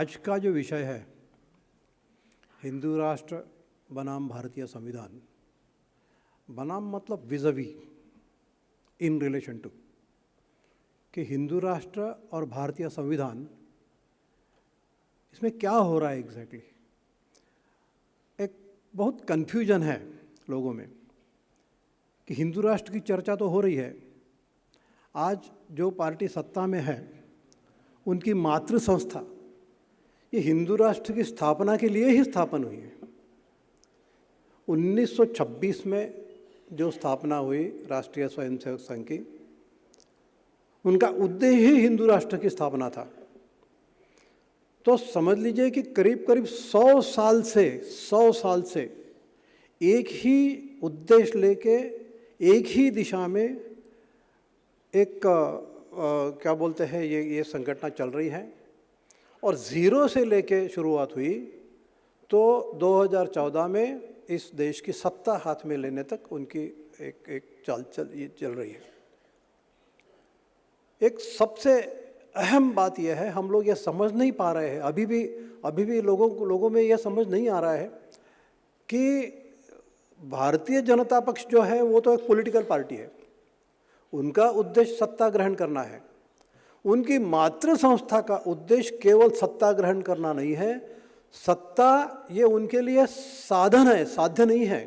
आज का जो विषय है हिंदू राष्ट्र बनाम भारतीय संविधान, बनाम मतलब विज़वी इन रिलेशन टू, कि हिंदू राष्ट्र और भारतीय संविधान इसमें क्या हो रहा है एग्जैक्टली। एक बहुत कन्फ्यूजन है लोगों में कि हिंदू राष्ट्र की चर्चा तो हो रही है। आज जो पार्टी सत्ता में है उनकी मातृ संस्था ये हिंदू राष्ट्र की स्थापना के लिए ही स्थापन हुई है। 1926 में जो स्थापना हुई राष्ट्रीय स्वयंसेवक संघ की, उनका उद्देश्य ही हिंदू राष्ट्र की स्थापना था। तो समझ लीजिए कि करीब करीब 100 साल से एक ही उद्देश्य लेके एक ही दिशा में एक क्या बोलते हैं ये संगठन चल रही है। और ज़ीरो से लेके शुरुआत हुई तो 2014 में इस देश की सत्ता हाथ में लेने तक उनकी एक चाल चल रही है। एक सबसे अहम बात यह है, हम लोग ये समझ नहीं पा रहे हैं, अभी भी लोगों में यह समझ नहीं आ रहा है कि भारतीय जनता पक्ष जो है वो तो एक पॉलिटिकल पार्टी है, उनका उद्देश्य सत्ता ग्रहण करना है। उनकी मातृ संस्था का उद्देश्य केवल सत्ता ग्रहण करना नहीं है, सत्ता ये उनके लिए साधन है, साध्य नहीं है।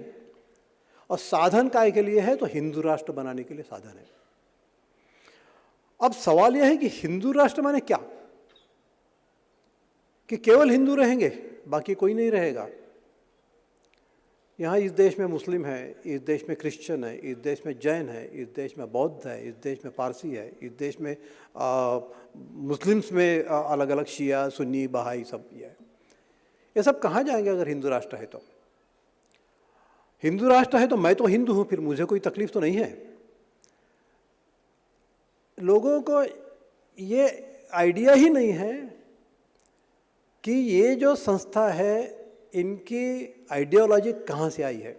और साधन काय के लिए है? तो हिंदू राष्ट्र बनाने के लिए साधन है। अब सवाल यह है कि हिंदू राष्ट्र माने क्या? कि केवल हिंदू रहेंगे, बाकी कोई नहीं रहेगा। यहाँ इस देश में मुस्लिम है, इस देश में क्रिश्चियन है, इस देश में जैन है, इस देश में बौद्ध है, इस देश में पारसी है, इस देश में मुस्लिम्स में अलग अलग शिया सुन्नी बहाई सब ये सब कहाँ जाएंगे अगर हिंदू राष्ट्र है तो? हिंदू राष्ट्र है तो मैं तो हिंदू हूँ, फिर मुझे कोई तकलीफ तो नहीं है। लोगों को ये आइडिया ही नहीं है कि ये जो संस्था है इनकी आइडियोलॉजी कहाँ से आई है।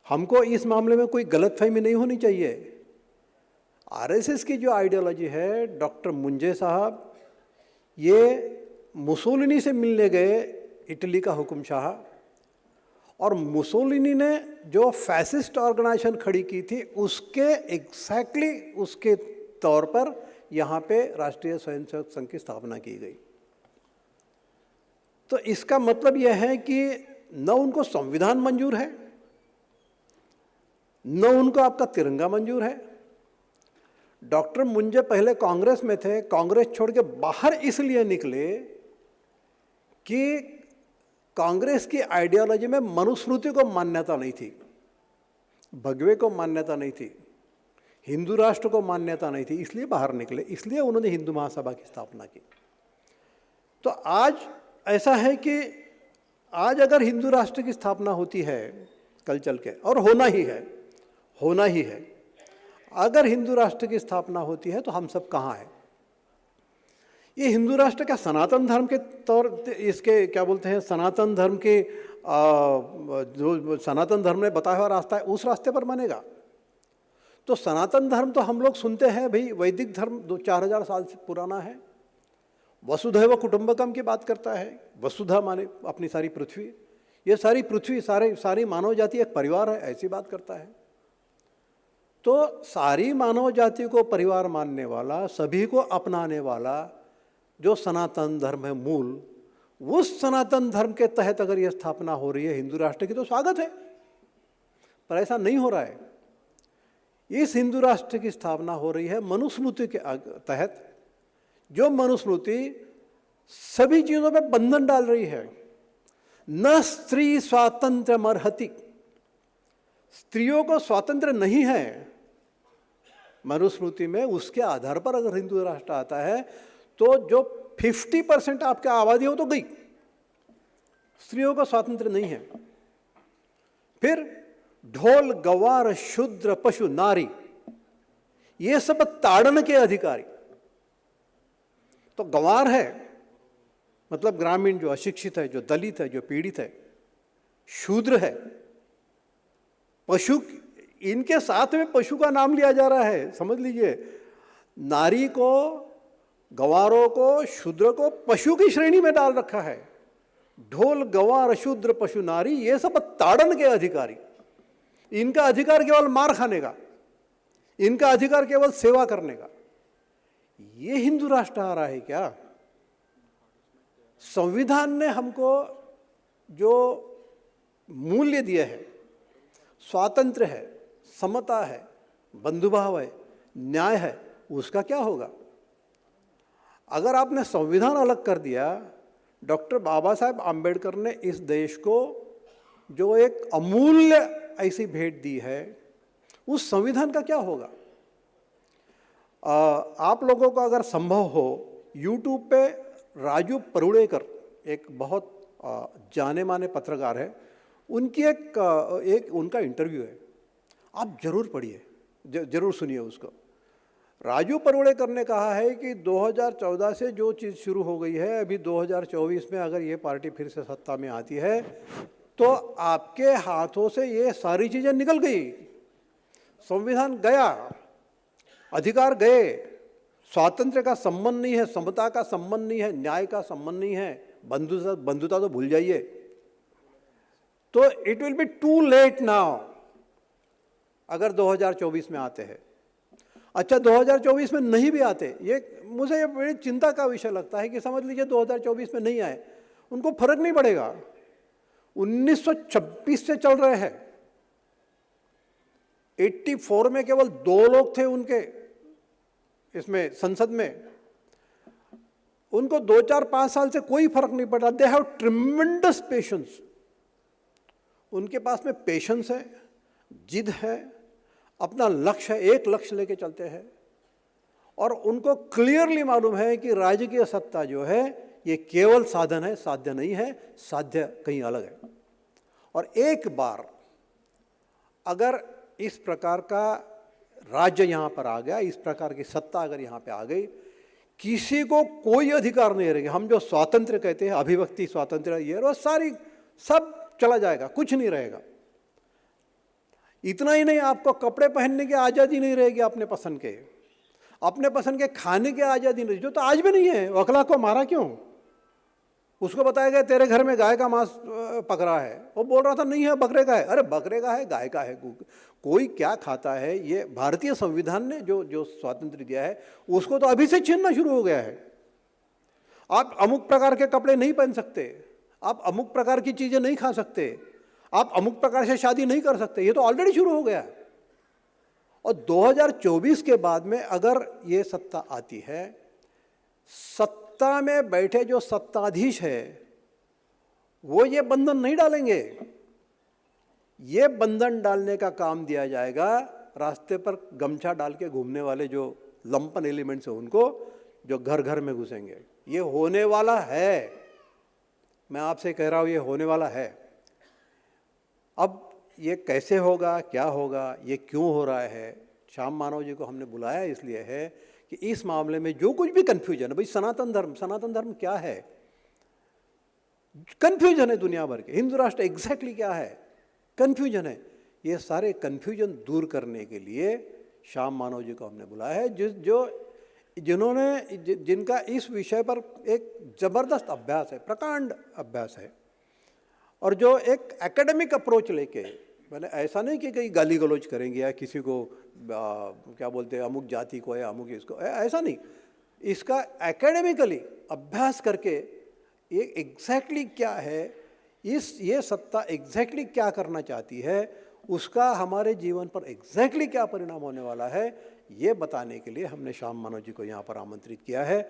हमको इस मामले में कोई गलतफहमी नहीं होनी चाहिए। आरएसएस की जो आइडियोलॉजी है, डॉक्टर मुंजे साहब ये मुसोलिनी से मिलने गए, इटली का हुकुमशाह, और मुसोलिनी ने जो फैसिस्ट ऑर्गेनाइजेशन खड़ी की थी उसके एग्जैक्टली उसके तौर पर यहाँ पे राष्ट्रीय स्वयंसेवक संघ की स्थापना की गई। तो इसका मतलब यह है कि न उनको संविधान मंजूर है, न उनको आपका तिरंगा मंजूर है। डॉक्टर मुंजे पहले कांग्रेस में थे, कांग्रेस छोड़ के बाहर इसलिए निकले कि कांग्रेस की आइडियोलॉजी में मनुस्मृति को मान्यता नहीं थी, भगवे को मान्यता नहीं थी, हिंदू राष्ट्र को मान्यता नहीं थी, इसलिए बाहर निकले। इसलिए उन्होंने हिंदू महासभा की स्थापना की। तो आज ऐसा है कि आज अगर हिंदू राष्ट्र की स्थापना होती है कल चल के, और होना ही है, अगर हिंदू राष्ट्र की स्थापना होती है तो हम सब कहाँ हैं? ये हिंदू राष्ट्र क्या सनातन धर्म के तौर, इसके क्या बोलते हैं, सनातन धर्म के जो सनातन धर्म ने बताया हुआ रास्ता है उस रास्ते पर बनेगा? तो सनातन धर्म तो हम लोग सुनते हैं भाई, वैदिक धर्म 4,000 साल से पुराना है, वसुधैव कुटुंबकम की बात करता है। वसुधा माने अपनी सारी पृथ्वी, ये सारी पृथ्वी सारी मानव जाति एक परिवार है, ऐसी बात करता है। तो सारी मानव जाति को परिवार मानने वाला, सभी को अपनाने वाला जो सनातन धर्म है मूल, उस सनातन धर्म के तहत अगर ये स्थापना हो रही है हिंदू राष्ट्र की तो स्वागत है। पर ऐसा नहीं हो रहा है। इस हिंदू राष्ट्र की स्थापना हो रही है मनुस्मृति के तहत, जो मनुस्मृति सभी चीज़ों पे बंधन डाल रही है। न स्त्री स्वातंत्र्य मर्हति, स्त्रियों को स्वातंत्र्य नहीं है मनुस्मृति में। उसके आधार पर अगर हिंदू राष्ट्र आता है तो जो 50% आपकी आबादी हो तो गई, स्त्रियों को स्वातंत्र्य नहीं है। फिर ढोल गवार शूद्र पशु नारी ये सब ताड़न के अधिकारी। तो गंवार है मतलब ग्रामीण जो अशिक्षित है, जो दलित है, जो पीड़ित है, शूद्र है, पशु, इनके साथ में पशु का नाम लिया जा रहा है। समझ लीजिए, नारी को गंवारों को, शूद्र को पशु की श्रेणी में डाल रखा है। ढोल, गंवार, शूद्र, पशु, नारी, ये सब ताड़न के अधिकारी। इनका अधिकार केवल मार खाने का, इनका अधिकार केवल सेवा करने का। ये हिंदू राष्ट्र आ रहा है क्या? संविधान ने हमको जो मूल्य दिए हैं, स्वातंत्र्य है, समता है, बंधुभाव है, न्याय है, उसका क्या होगा? अगर आपने संविधान अलग कर दिया, डॉक्टर बाबा साहेब आम्बेडकर ने इस देश को जो एक अमूल्य ऐसी भेंट दी है, उस संविधान का क्या होगा? आप लोगों को अगर संभव हो, यूट्यूब पे राजू परुड़ेकर एक बहुत जाने माने पत्रकार है, उनकी एक उनका इंटरव्यू है, आप जरूर पढ़िए, जरूर सुनिए उसको। राजू परुड़ेकर ने कहा है कि 2014 से जो चीज़ शुरू हो गई है, अभी 2024 में अगर ये पार्टी फिर से सत्ता में आती है तो आपके हाथों से ये सारी चीज़ें निकल गई। संविधान गया, अधिकार गए, स्वातंत्र्य का संबंध नहीं है, समता का संबंध नहीं है, न्याय का संबंध नहीं है, बंधुता तो भूल जाइए। तो it will be too late now अगर 2024 में आते हैं। अच्छा, 2024 में नहीं भी आते, ये मुझे ये बड़ी चिंता का विषय लगता है कि समझ लीजिए 2024 में नहीं आए, उनको फर्क नहीं पड़ेगा। 1926 से चल रहे हैं। 84 में केवल 2 लोग थे उनके इसमें संसद में, उनको 2, 4, 5 साल से कोई फर्क नहीं पड़ा। दे हैव ट्रिमेंडस पेशेंस, उनके पास में पेशेंस है, जिद है, अपना लक्ष्य है, एक लक्ष्य लेके चलते हैं। और उनको क्लियरली मालूम है कि राजकीय सत्ता जो है ये केवल साधन है, साध्य नहीं है, साध्य कहीं अलग है। और एक बार अगर इस प्रकार का राज्य यहाँ पर आ गया, इस प्रकार की सत्ता अगर यहाँ पे आ गई, किसी को कोई अधिकार नहीं रहेगा। हम जो स्वातंत्र्य कहते हैं, अभिव्यक्ति स्वातंत्र्य, ये वो सारी सब चला जाएगा, कुछ नहीं रहेगा। इतना ही नहीं, आपको कपड़े पहनने की आज़ादी नहीं रहेगी अपने पसंद के, अपने पसंद के खाने की आज़ादी नहीं, जो तो आज भी नहीं है। वकला को मारा क्यों? उसको बताया गया तेरे घर में गाय का मांस पक रहा है, वो बोल रहा था नहीं है, बकरे का है। अरे बकरे का है, गाय का है, कोई क्या खाता है? ये भारतीय संविधान ने जो स्वातंत्र्य दिया है उसको तो अभी से छीनना शुरू हो गया है। आप अमुक प्रकार के कपड़े नहीं पहन सकते, आप अमुक प्रकार की चीज़ें नहीं खा सकते, आप अमुक प्रकार से शादी नहीं कर सकते, ये तो ऑलरेडी शुरू हो गया है। और 2024 के बाद में अगर ये सत्ता आती है, सत्ता में बैठे जो सत्ताधीश है वो ये बंधन नहीं डालेंगे। ये बंधन डालने का काम दिया जाएगा रास्ते पर गमछा डाल के घूमने वाले जो लंपन एलिमेंट्स हैं उनको, जो घर घर में घुसेंगे। ये होने वाला है, मैं आपसे कह रहा हूँ, ये होने वाला है। अब ये कैसे होगा, क्या होगा, ये क्यों हो रहा है, श्याम मानव जी को हमने बुलाया इसलिए है कि इस मामले में जो कुछ भी कन्फ्यूजन है, भाई सनातन धर्म क्या है, कन्फ्यूजन है दुनिया भर के, हिंदू राष्ट्र एग्जैक्टली क्या है, कन्फ्यूजन है। ये सारे कन्फ्यूजन दूर करने के लिए श्याम मानव जी को हमने बुलाया है, जिनका इस विषय पर एक जबरदस्त अभ्यास है, प्रकांड अभ्यास है, और जो एक एकेडमिक अप्रोच लेके, मैंने ऐसा नहीं कि कहीं गाली गलौज करेंगे या किसी को क्या बोलते हैं अमुक जाति को या अमुक इसको, ऐसा नहीं। इसका एकेडमिकली अभ्यास करके ये एग्जैक्टली क्या है, ये सत्ता एग्जैक्टली क्या करना चाहती है, उसका हमारे जीवन पर एग्जैक्टली क्या परिणाम होने वाला है, ये बताने के लिए हमने श्याम मानव जी को यहाँ पर आमंत्रित किया है।